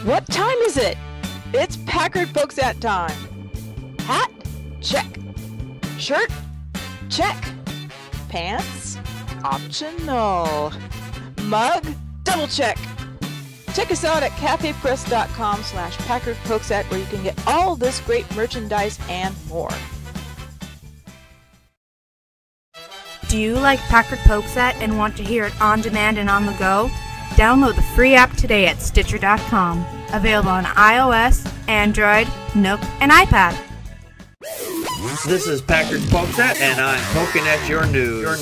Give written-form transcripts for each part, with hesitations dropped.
What time is it? It's Packard Folks at time. Hat? Check. Shirt? Check. Pants? Optional. Mug? Double check. Check us out at cafepress.com/PackardPokesat where you can get all this great merchandise and more. Do you like Packard Pokesat and want to hear it on demand and on the go? Download the free app today at Stitcher.com. Available on iOS, Android, Nook, and iPad. This is Packard Pokesat, and I'm poking at your news.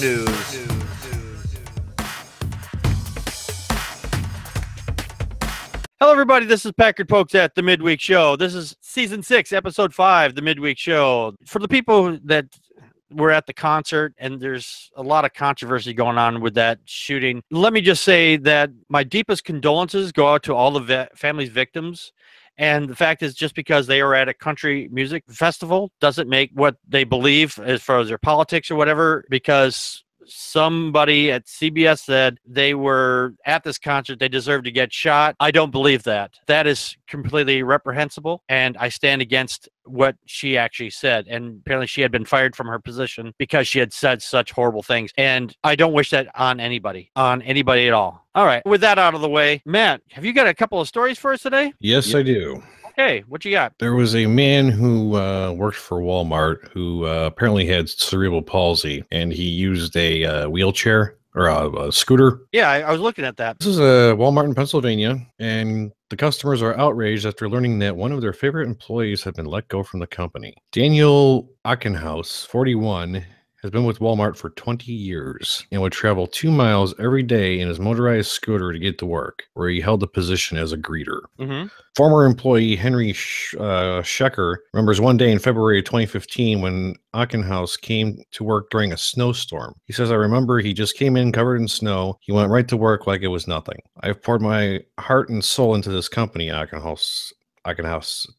Hello, everybody. This is Packard Pokesat, the Midweek Show. This is Season 6, Episode 5, the Midweek Show. For the people that were at the concert, and there's a lot of controversy going on with that shooting, let me just say that my deepest condolences go out to all the family's victims. And the fact is, just because they are at a country music festival doesn't make what they believe as far as their politics or whatever, because somebody at CBS said they were at this concert, they deserve to get shot. I don't believe that. That is completely reprehensible, and I stand against what she actually said. And apparently she had been fired from her position because she had said such horrible things, and I don't wish that on anybody at all. All right, with that out of the way, Matt, have you got a couple of stories for us today? Yes, I do. Okay, what you got? There was a man who worked for Walmart who apparently had cerebral palsy, and he used a wheelchair or a scooter. Yeah, I was looking at that. This is a Walmart in Pennsylvania, and the customers are outraged after learning that one of their favorite employees had been let go from the company. Daniel Achenhaus, 41, has been with Walmart for 20 years and would travel 2 miles every day in his motorized scooter to get to work, where he held the position as a greeter. Mm-hmm. Former employee Henry Schecker remembers one day in February of 2015 when Achenhaus came to work during a snowstorm. He says, "I remember he just came in covered in snow. He went right to work like it was nothing. I've poured my heart and soul into this company," Achenhaus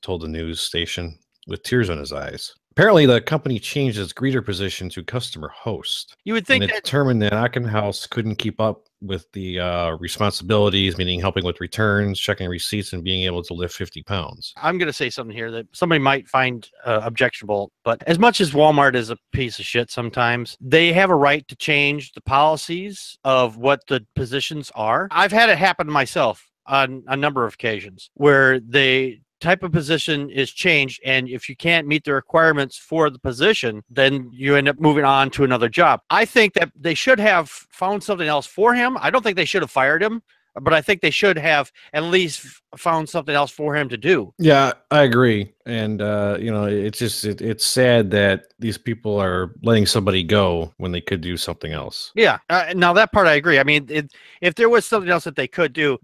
told the news station with tears in his eyes. Apparently, the company changed its greeter position to customer host. You would think and it determined that Achenhaus couldn't keep up with the responsibilities, meaning helping with returns, checking receipts, and being able to lift 50 pounds. I'm going to say something here that somebody might find objectionable, but as much as Walmart is a piece of shit sometimes, they have a right to change the policies of what the positions are. I've had it happen to myself on a number of occasions where they type of position is changed, and if you can't meet the requirements for the position, then you end up moving on to another job. I think that they should have found something else for him. I don't think they should have fired him, but I think they should have at least found something else for him to do. Yeah, I agree. And, it's sad that these people are letting somebody go when they could do something else. Yeah. Now that part I agree. I mean, if there was something else that they could do,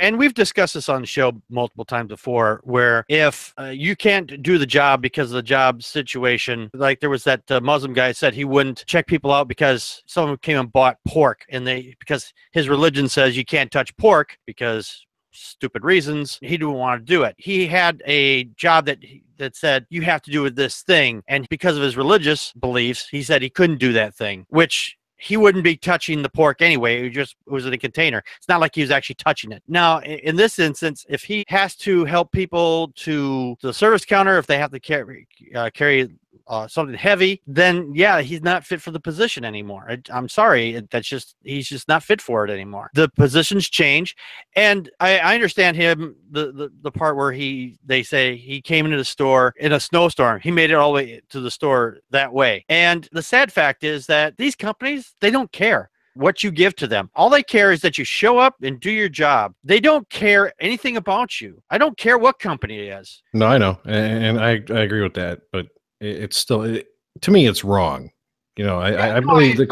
and we've discussed this on the show multiple times before, where if you can't do the job because of the job situation, like there was that Muslim guy said he wouldn't check people out because someone came and bought pork, and because his religion says you can't touch pork because stupid reasons, he didn't want to do it. He had a job that said you have to do this thing, and because of his religious beliefs, he said he couldn't do that thing, which he wouldn't be touching the pork anyway. It was in a container. It's not like he was actually touching it. Now, in this instance, if he has to help people to the service counter, if they have to carry something heavy, then yeah, he's not fit for the position anymore. I'm sorry, he's just not fit for it anymore. The positions change, and I understand him. The part where they say he came into the store in a snowstorm. He made it all the way to the store that way. And the sad fact is that these companies, they don't care what you give to them. All they care is that you show up and do your job. They don't care anything about you. I don't care what company it is. No, I know, and I agree with that, but it's still, to me, it's wrong. I believe the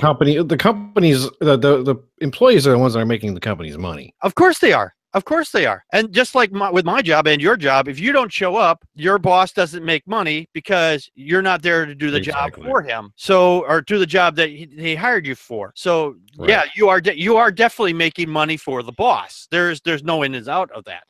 employees are the ones that are making the company's money. Of course they are. Of course they are. And just like with my job and your job, if you don't show up, your boss doesn't make money because you're not there to do the job for him. So, or do the job that he hired you for. So, right. Yeah, you are definitely making money for the boss. There's no in and out of that.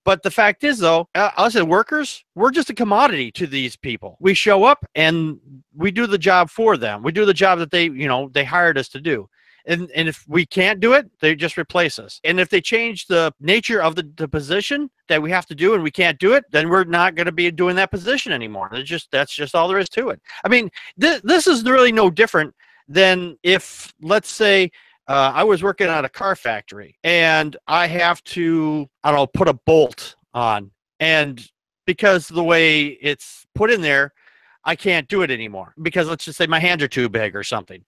But the fact is, though, us as workers, we're just a commodity to these people. We show up and we do the job for them. We do the job that they hired us to do. And if we can't do it, they just replace us. And if they change the nature of the position that we have to do and we can't do it, then we're not going to be doing that position anymore. That's just all there is to it. I mean, this is really no different than if, let's say, I was working at a car factory and I have to, I don't know, put a bolt on. And because of the way it's put in there, I can't do it anymore because let's just say my hands are too big or something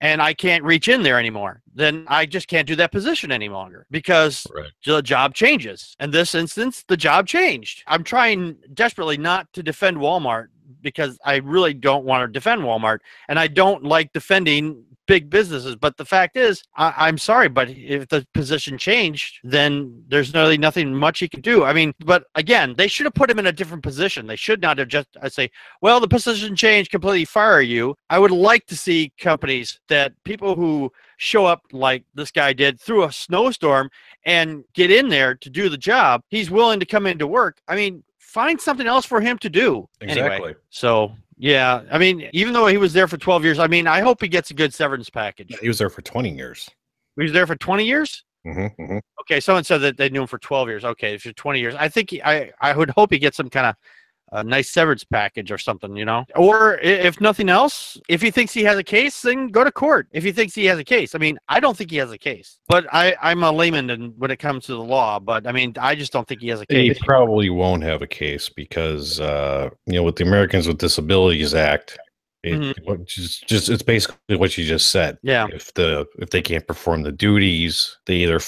and I can't reach in there anymore. Then I just can't do that position any longer because the job changes. In this instance, the job changed. I'm trying desperately not to defend Walmart because I really don't want to defend Walmart and I don't like defending big businesses. But the fact is, I'm sorry, but if the position changed, then there's really nothing much he can do. I mean, but again, they should have put him in a different position. They should not have just say, well, the position changed, completely fire you. I would like to see companies that people who show up like this guy did through a snowstorm and get in there to do the job. He's willing to come into work. I mean, find something else for him to do. Exactly. Anyway, so yeah, I mean, even though he was there for 12 years, I mean, I hope he gets a good severance package. He was there for 20 years. He was there for 20 years? Mm-hmm, mm-hmm. Okay, someone said that they knew him for 12 years. Okay, for 20 years. I think I would hope he gets some kind of a nice severance package or something, you know? Or if nothing else, if he thinks he has a case, then go to court. If he thinks he has a case. I mean, I don't think he has a case. But I'm a layman when it comes to the law. But, I mean, I just don't think he has a case. He probably won't have a case because, with the Americans with Disabilities Act, it's basically what you just said. Yeah. If they can't perform the duties, they can either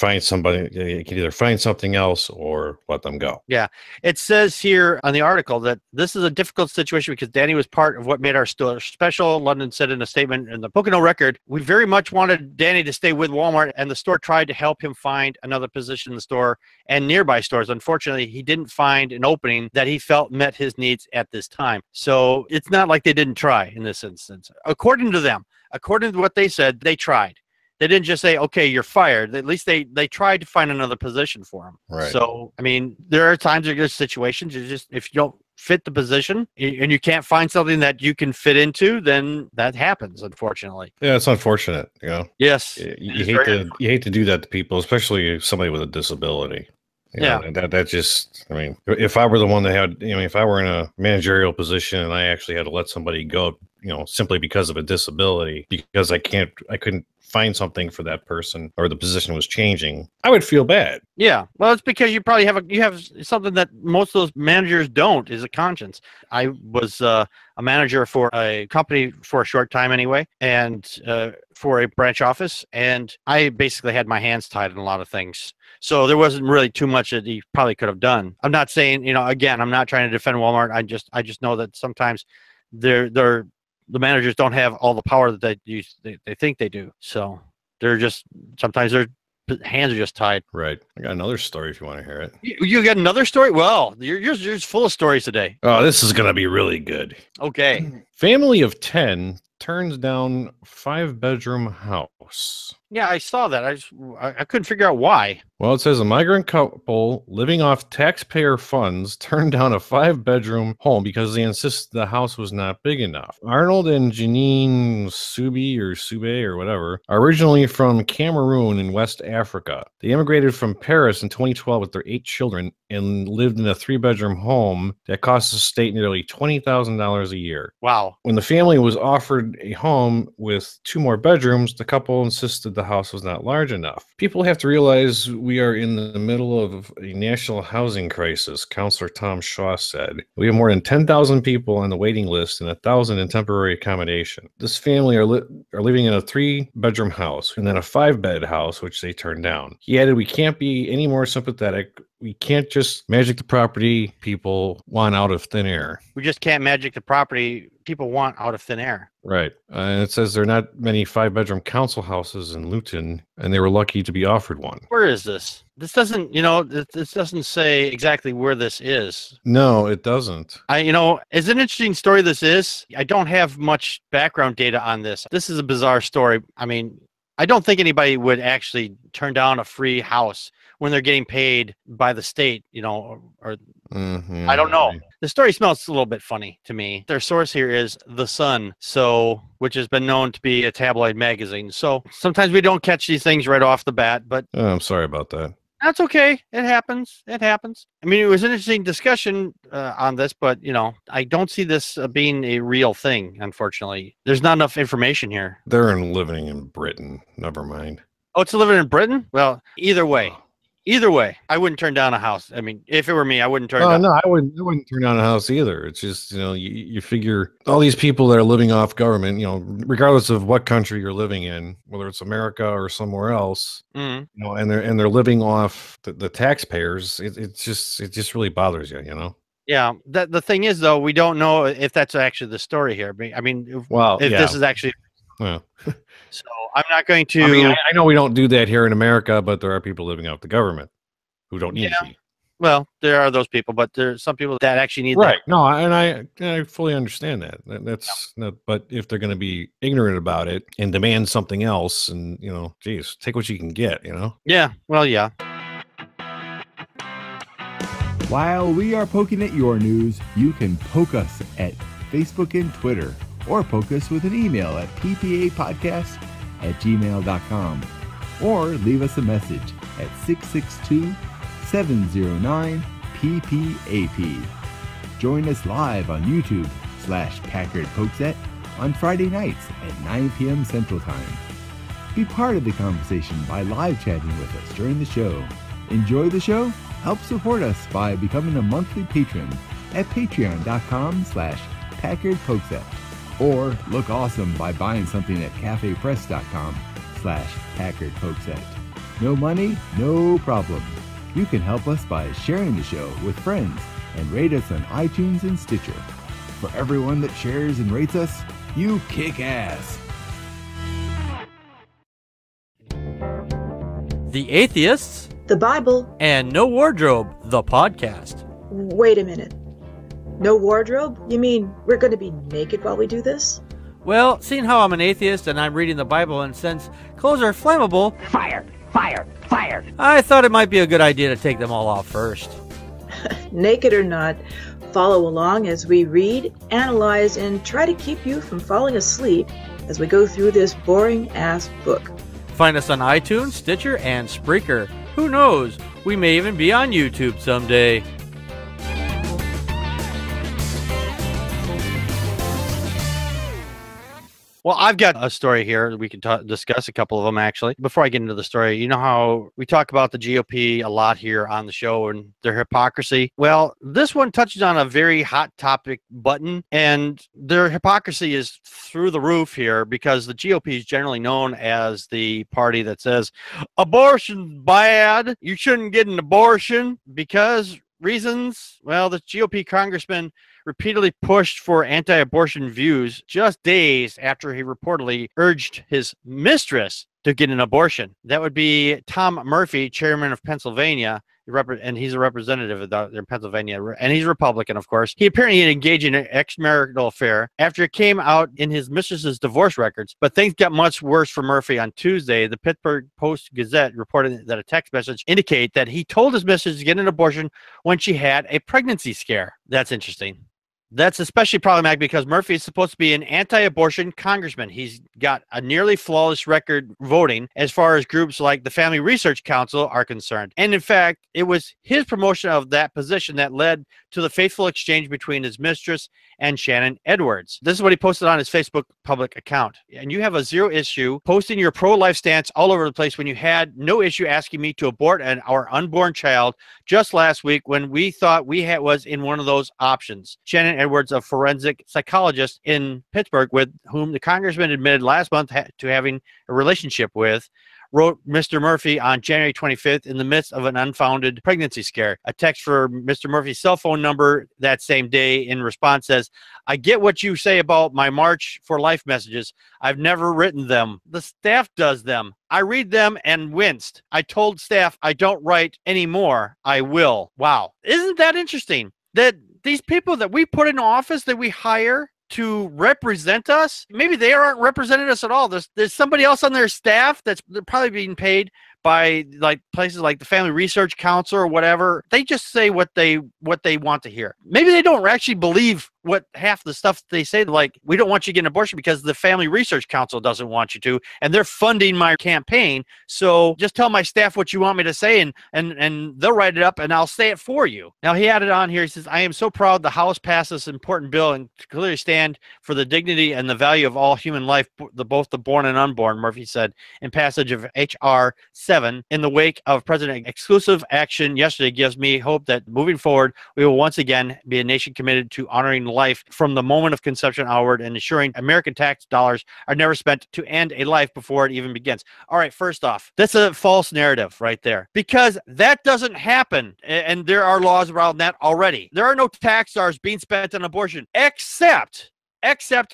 find something else or let them go. Yeah. It says here on the article that this is a difficult situation because Danny was part of what made our store special. London said in a statement in the Pocono Record, we very much wanted Danny to stay with Walmart and the store tried to help him find another position in the store and nearby stores. Unfortunately, he didn't find an opening that he felt met his needs at this time. So it's not like they didn't try in this instance. According to them, according to what they said, they tried. They didn't just say, okay, you're fired. At least they tried to find another position for him. Right. So, I mean, there are times there's situations you just, if you don't fit the position and you can't find something that you can fit into, then that happens, unfortunately. Yeah, it's unfortunate, you know. Yes. You hate to do that to people, especially somebody with a disability. That just, I mean, if I were the one that had, if I were in a managerial position and I actually had to let somebody go, simply because of a disability, because I couldn't find something for that person or the position was changing, I would feel bad. Yeah. Well, it's because you probably have something that most of those managers don't, is a conscience. I was a manager for a company for a short time anyway, and for a branch office, and I basically had my hands tied in a lot of things. So there wasn't really too much that he probably could have done. I'm not saying, again, I'm not trying to defend Walmart. I just know that sometimes the managers don't have all the power that they think they do. So sometimes their hands are just tied. Right. I got another story if you want to hear it. You got another story? Well, you're full of stories today. Oh, this is going to be really good. Okay. Family of 10 turns down 5-bedroom house. Yeah, I saw that. I couldn't figure out why. Well, it says a migrant couple living off taxpayer funds turned down a 5-bedroom home because they insisted the house was not big enough. Arnold and Janine Sube or whatever are originally from Cameroon in West Africa. They immigrated from Paris in 2012 with their 8 children and lived in a 3-bedroom home that cost the state nearly $20,000 a year. Wow. When the family was offered a home with 2 more bedrooms, the couple insisted the house was not large enough. People have to realize we are in the middle of a national housing crisis, Councillor Tom Shaw said. We have more than 10,000 people on the waiting list and 1,000 in temporary accommodation. This family are living in a 3-bedroom house and then a 5-bed house, which they turned down. He added, we can't be any more sympathetic. We can't just magic the property people want out of thin air. We just can't magic the property people want out of thin air. Right. And it says there are not many 5-bedroom council houses in Luton, and they were lucky to be offered one. Where is this? This doesn't, this doesn't say exactly where this is. No, it doesn't. It's an interesting story this is. I don't have much background data on this. This is a bizarre story. I mean, I don't think anybody would actually turn down a free house when they're getting paid by the state, or Mhm, I don't know. right. The story smells a little bit funny to me. Their source here is The Sun, which has been known to be a tabloid magazine. So sometimes we don't catch these things right off the bat, but Oh, I'm sorry about that. that's okay. It happens. It happens. I mean, it was an interesting discussion on this, but I don't see this being a real thing. Unfortunately, there's not enough information here. They're living in Britain. Never mind. Oh, it's living in Britain? Well, either way, I wouldn't turn down a house. I mean, if it were me, I wouldn't turn down. No, I wouldn't turn down a house either. It's just, you figure all these people that are living off government, regardless of what country you're living in, whether it's America or somewhere else, Mhm. and they're living off the taxpayers. It just really bothers you. Yeah. The thing is, though, we don't know if that's actually the story here. I mean, if Yeah. this is actually. Well, So I'm not going to. I mean, I know we don't do that here in America, but there are people living off the government who don't need to be. Well, there are those people, but there's some people that actually need Right. No, and I fully understand that. That's not, but if they're going to be ignorant about it and demand something else, and geez, take what you can get. Yeah. Well, yeah. While we are poking at your news, you can poke us at Facebook and Twitter, or poke us with an email at ppapodcast@gmail.com, or leave us a message at 662-709-PPAP. Join us live on YouTube/Packard Pokesat on Friday nights at 9 p.m. Central Time. Be part of the conversation by live chatting with us during the show. Enjoy the show? Help support us by becoming a monthly patron at patreon.com/Packard Pokesat. Or look awesome by buying something at cafepress.com/Packard Pokesat. No money, no problem. You can help us by sharing the show with friends and rate us on iTunes and Stitcher. For everyone that shares and rates us, you kick ass. The Atheists, The Bible. and No Wardrobe, the podcast. Wait a minute. No wardrobe? You mean we're going to be naked while we do this? Well, seeing how I'm an atheist and I'm reading the Bible, and since clothes are flammable, Fire! Fire! Fire! I thought it might be a good idea to take them all off first. Naked or not, follow along as we read, analyze, and try to keep you from falling asleep as we go through this boring-ass book. Find us on iTunes, Stitcher, and Spreaker. Who knows? We may even be on YouTube someday. Well, I've got a story here. We can discuss a couple of them, actually. Before I get into the story, you know how we talk about the GOP a lot here on the show and their hypocrisy? Well, this one touches on a very hot topic button, and their hypocrisy is through the roof here because the GOP is generally known as the party that says, abortion's bad, you shouldn't get an abortion because reasons. Well, the GOP congressman repeatedly pushed for anti-abortion views just days after he reportedly urged his mistress to get an abortion. That would be Tom Murphy, chairman of Pennsylvania, and he's a representative in Pennsylvania, and he's a Republican, of course. He apparently had engaged in an extramarital affair after it came out in his mistress's divorce records. But things got much worse for Murphy on Tuesday. The Pittsburgh Post-Gazette reported that a text message indicated that he told his mistress to get an abortion when she had a pregnancy scare. That's interesting. That's especially problematic because Murphy is supposed to be an anti-abortion congressman. He's got a nearly flawless record voting as far as groups like the Family Research Council are concerned. And in fact, it was his promotion of that position that led to the fateful exchange between his mistress and Shannon Edwards. This is what he posted on his Facebook public account. And you have a zero issue posting your pro-life stance all over the place when you had no issue asking me to abort our unborn child just last week when we thought was in one of those options. Shannon Edwards, a forensic psychologist in Pittsburgh with whom the congressman admitted last month to having a relationship with, wrote Mr. Murphy on January 25th in the midst of an unfounded pregnancy scare. A text for Mr. Murphy's cell phone number that same day in response says, I get what you say about my March for Life messages. I've never written them. The staff does them. I read them and winced. I told staff I don't write anymore. I will. Wow. Isn't that interesting? That these people that we put in office, that we hire to represent us, maybe they aren't representing us at all. There's somebody else on their staff that's probably being paid by like places like the Family Research Council or whatever. They just say what they want to hear. Maybe they don't actually believe what half the stuff they say, like, we don't want you to get an abortion because the Family Research Council doesn't want you to, and they're funding my campaign. So just tell my staff what you want me to say, and they'll write it up, and I'll say it for you. Now, he added on here, he says, I am so proud the House passed this important bill and clearly stand for the dignity and the value of all human life, both the born and unborn, Murphy said, in passage of H.R. 7 in the wake of President exclusive action yesterday gives me hope that moving forward, we will once again be a nation committed to honoring life from the moment of conception onward and ensuring American tax dollars are never spent to end a life before it even begins. All right, first off, that's a false narrative right there, because that doesn't happen, and there are laws around that already. There are no tax dollars being spent on abortion except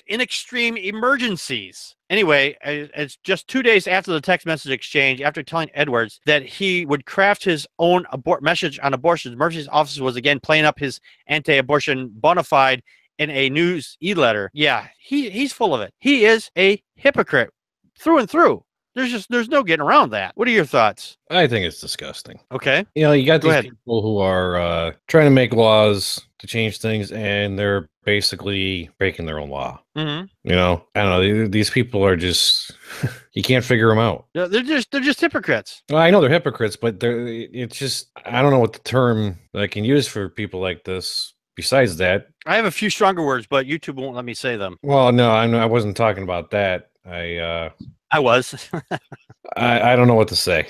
in extreme emergencies. Anyway, it's just 2 days after the text message exchange, after telling Edwards that he would craft his own message on abortion, Murphy's office was again playing up his anti-abortion bona fide in a news e-letter. Yeah, he's full of it. He is a hypocrite through and through. There's no getting around that. What are your thoughts? I think it's disgusting. Okay. You know, you got these people who are trying to make laws to change things, and they're basically breaking their own law. Mm-hmm. You know, I don't know. These people are just, you can't figure them out. They're just hypocrites. Well, I know they're hypocrites, but it's just, I don't know what the term that I can use for people like this. Besides that, I have a few stronger words, but YouTube won't let me say them. Well, no, I wasn't talking about that. I was. I don't know what to say.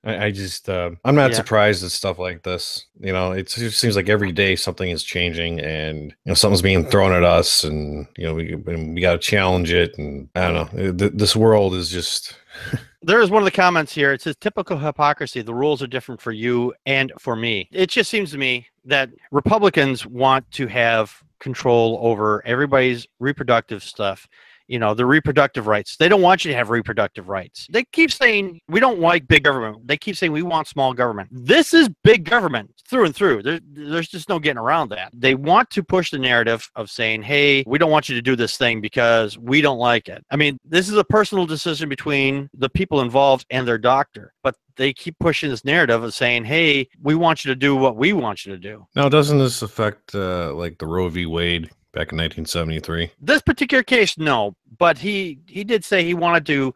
I just I'm not surprised at stuff like this. You know, it just seems like every day something is changing, and you know, something's being thrown at us, and you know, we got to challenge it. And I don't know, this world is just. There is one of the comments here. It says, typical hypocrisy. The rules are different for you and for me. It just seems to me that Republicans want to have control over everybody's reproductive stuff. You know, the reproductive rights. They don't want you to have reproductive rights. They keep saying, we don't like big government. They keep saying, we want small government. This is big government through and through. There's just no getting around that. They want to push the narrative of saying, hey, we don't want you to do this thing because we don't like it. I mean, this is a personal decision between the people involved and their doctor. But they keep pushing this narrative of saying, hey, we want you to do what we want you to do. Now, doesn't this affect like the Roe v. Wade back in 1973? This particular case, no. But he did say he wanted to,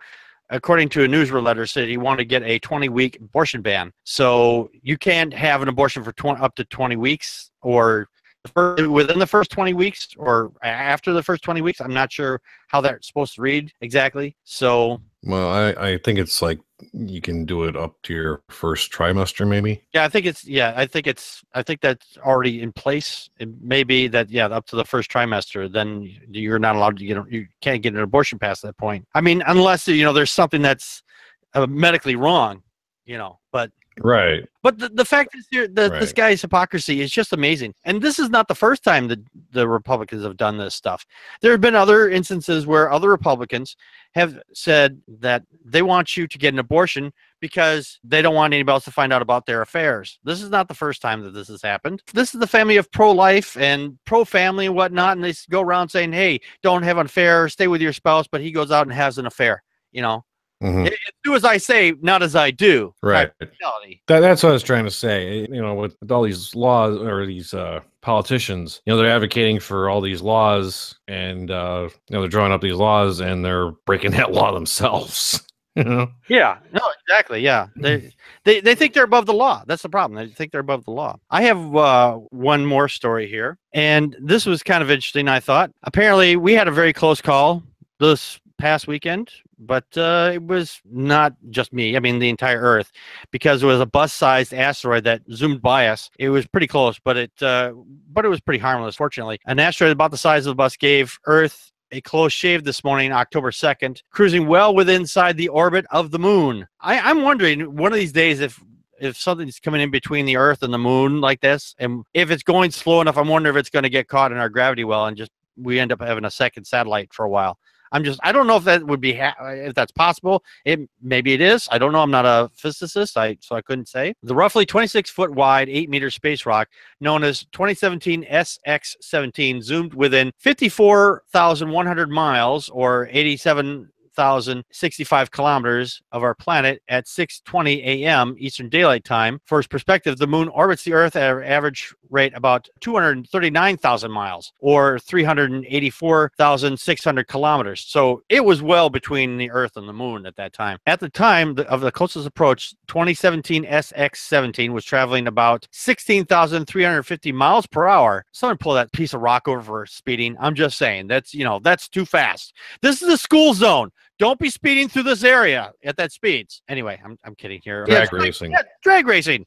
according to a news letter, said he wanted to get a 20-week abortion ban. So you can't have an abortion for up to 20 weeks, or within the first 20 weeks, or after the first 20 weeks. I'm not sure how that's supposed to read exactly. So, well, I think it's like you can do it up to your first trimester, maybe. Yeah, I think that's already in place. It may be that, yeah, up to the first trimester, then you're not allowed to you can't get an abortion past that point. I mean, unless, you know, there's something that's medically wrong, you know, but. Right. But the fact is here that this guy's hypocrisy is just amazing. And this is not the first time that the Republicans have done this stuff. There have been other instances where other Republicans have said that they want you to get an abortion because they don't want anybody else to find out about their affairs. This is not the first time that this has happened. This is the family of pro-life and pro-family and whatnot, and they go around saying, hey, don't have an affair, stay with your spouse, but he goes out and has an affair, you know. Mm-hmm. Do as I say, not as I do. Right. That's what I was trying to say. You know, with all these laws or these politicians, you know, they're advocating for all these laws, and you know, they're drawing up these laws, and they're breaking that law themselves. You know? Yeah. No. Exactly. Yeah. They think they're above the law. That's the problem. They think they're above the law. I have one more story here, and this was kind of interesting, I thought. Apparently, we had a very close call this past weekend, but it was not just me. I mean, the entire Earth, because it was a bus-sized asteroid that zoomed by us. It was pretty close, but it was pretty harmless, fortunately. An asteroid about the size of the bus gave Earth a close shave this morning, October 2nd, cruising well within inside the orbit of the moon. I'm wondering, one of these days, if something's coming in between the Earth and the moon like this, and if it's going slow enough, I'm wondering if it's going to get caught in our gravity well and just we end up having a second satellite for a while. I don't know if that would be, if that's possible. Maybe it is. I don't know. I'm not a physicist, so I couldn't say. The roughly 26-foot wide, 8-meter space rock known as 2017 SX17 zoomed within 54,100 miles or 87,000 1,065 kilometers of our planet at 6:20 a.m. Eastern Daylight Time. For perspective, the moon orbits the Earth at an average rate about 239,000 miles, or 384,600 kilometers. So it was well between the Earth and the moon at that time. At the time of the closest approach, 2017 SX-17 was traveling about 16,350 miles per hour. Someone pull that piece of rock over for speeding. I'm just saying, that's too fast. This is a school zone. Don't be speeding through this area at that speeds. Anyway, I'm kidding here. Drag racing. Drag racing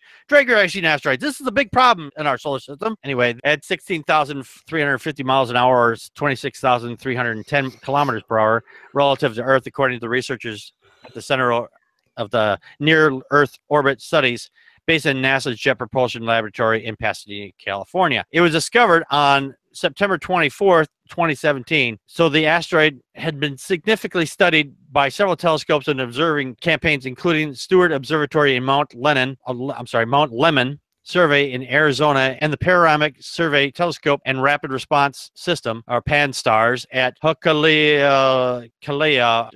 asteroids. This is a big problem in our solar system. Anyway, at 16,350 miles an hour, or 26,310 kilometers per hour, relative to Earth, according to the researchers at the Center of the Near Earth Orbit Studies, based in NASA's Jet Propulsion Laboratory in Pasadena, California. It was discovered on September 24th, 2017. So the asteroid had been significantly studied by several telescopes and observing campaigns, including Stewart Observatory in Mount Lemmon Survey in Arizona, and the Panoramic Survey Telescope and Rapid Response System, or PAN-STARRS, at Hokulea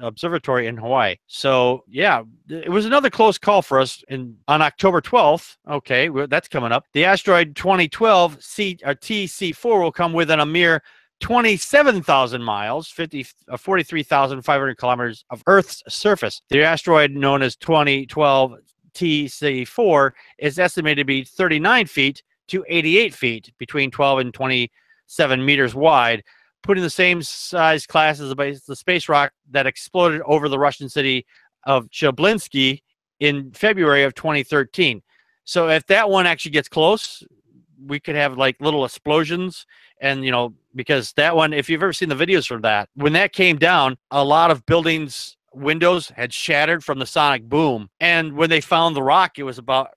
Observatory in Hawaii. So, yeah, it was another close call for us on October 12th. Okay, that's coming up. The asteroid 2012 TC4 will come within a mere 27,000 miles, 43,500 kilometers of Earth's surface. The asteroid, known as 2012 TC4, is estimated to be 39 feet to 88 feet, between 12 and 27 meters wide, putting the same size class as the space rock that exploded over the Russian city of Chelyabinsk in February of 2013. So if that one actually gets close, we could have like little explosions. And, because that one, if you've ever seen the videos from that, when that came down, a lot of buildings' windows had shattered from the sonic boom. And when they found the rock, it was about,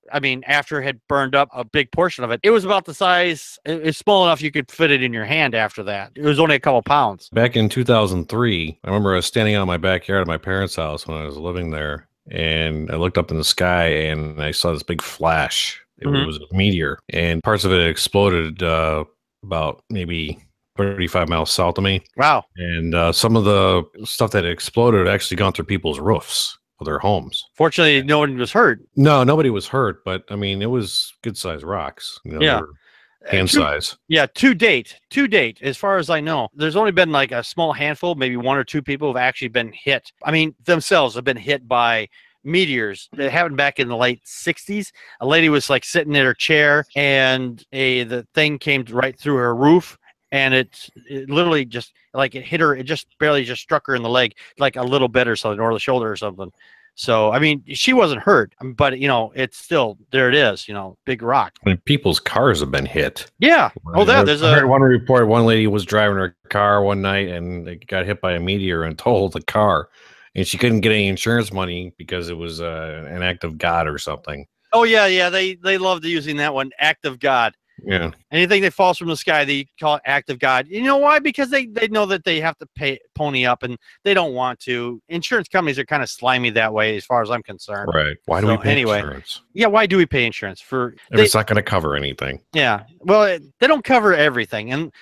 after it had burned up a big portion of it, it was about the size, it's small enough you could fit it in your hand after that. It was only a couple pounds. Back in 2003, I remember I was standing out in my backyard at my parents' house when I was living there, and I looked up in the sky and I saw this big flash. It was a meteor, and parts of it exploded about maybe 35 miles south of me. Wow. And some of the stuff that exploded had actually gone through people's roofs of their homes. Fortunately, no one was hurt. No, nobody was hurt, but it was good sized rocks. Yeah. Hand size. Yeah, to date, as far as I know, there's only been like a small handful, maybe one or two people have actually been hit. Themselves have been hit by meteors. It happened back in the late 60s. A lady was like sitting in her chair, and the thing came right through her roof. And it literally just like it hit her. It just barely just struck her in the leg, like a little bit or something, or the shoulder or something. So, she wasn't hurt, but it's still, there it is, big rock. People's cars have been hit. Yeah. Oh, I heard one report. One lady was driving her car one night and it got hit by a meteor and totaled the car, and she couldn't get any insurance money because it was an act of God or something. Oh yeah. They loved using that one, act of God. Yeah. Anything that falls from the sky, they call it act of God. You know why? Because they know that they have to pony up, and they don't want to. Insurance companies are kind of slimy that way, as far as I'm concerned. Right. Why do we pay insurance? Yeah, why do we pay insurance? If it's not going to cover anything. Yeah. Well, they don't cover everything. And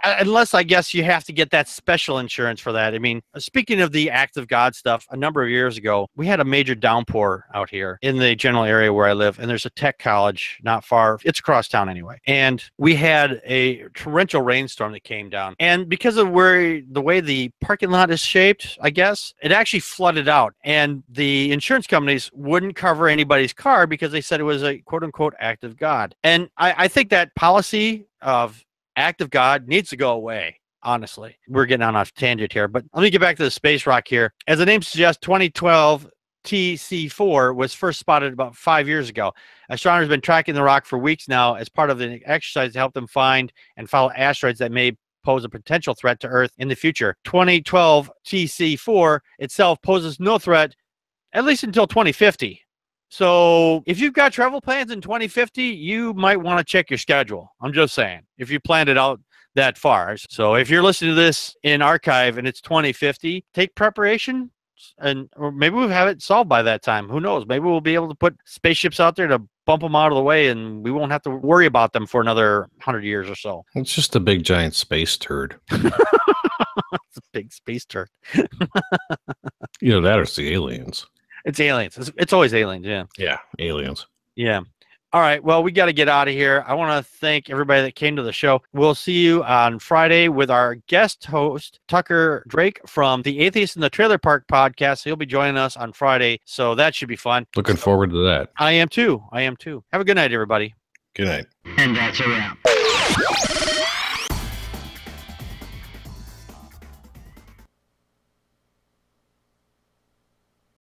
unless, I guess, you have to get that special insurance for that. Speaking of the act of God stuff, a number of years ago, we had a major downpour out here in the general area where I live, and there's a tech college not far. It's across town anyway. And we had a torrential rainstorm that came down. And because of the way the parking lot is shaped, I guess, it actually flooded out. And the insurance companies wouldn't cover anybody's car because they said it was a quote-unquote act of God. And I think that policy of act of God needs to go away, honestly. We're getting on a tangent here, but let me get back to the space rock here. As the name suggests, 2012 TC4 was first spotted about 5 years ago. Astronomers have been tracking the rock for weeks now as part of an exercise to help them find and follow asteroids that may pose a potential threat to Earth in the future. 2012 TC4 itself poses no threat, at least until 2050. So if you've got travel plans in 2050, you might want to check your schedule. I'm just saying, if you planned it out that far. So if you're listening to this in archive and it's 2050, take preparation, or maybe we'll have it solved by that time. Who knows? Maybe we'll be able to put spaceships out there to bump them out of the way, and we won't have to worry about them for another 100 years or so. It's just a big giant space turd. It's a big space turd. Either that or it's the aliens. It's aliens. It's always aliens. Yeah. Yeah, aliens. Yeah. All right. Well, we got to get out of here. I want to thank everybody that came to the show. We'll see you on Friday with our guest host, Tucker Drake from the Atheist in the Trailer Park podcast. He'll be joining us on Friday. So that should be fun. Looking forward to that. I am too. Have a good night, everybody. Good night. And that's a wrap.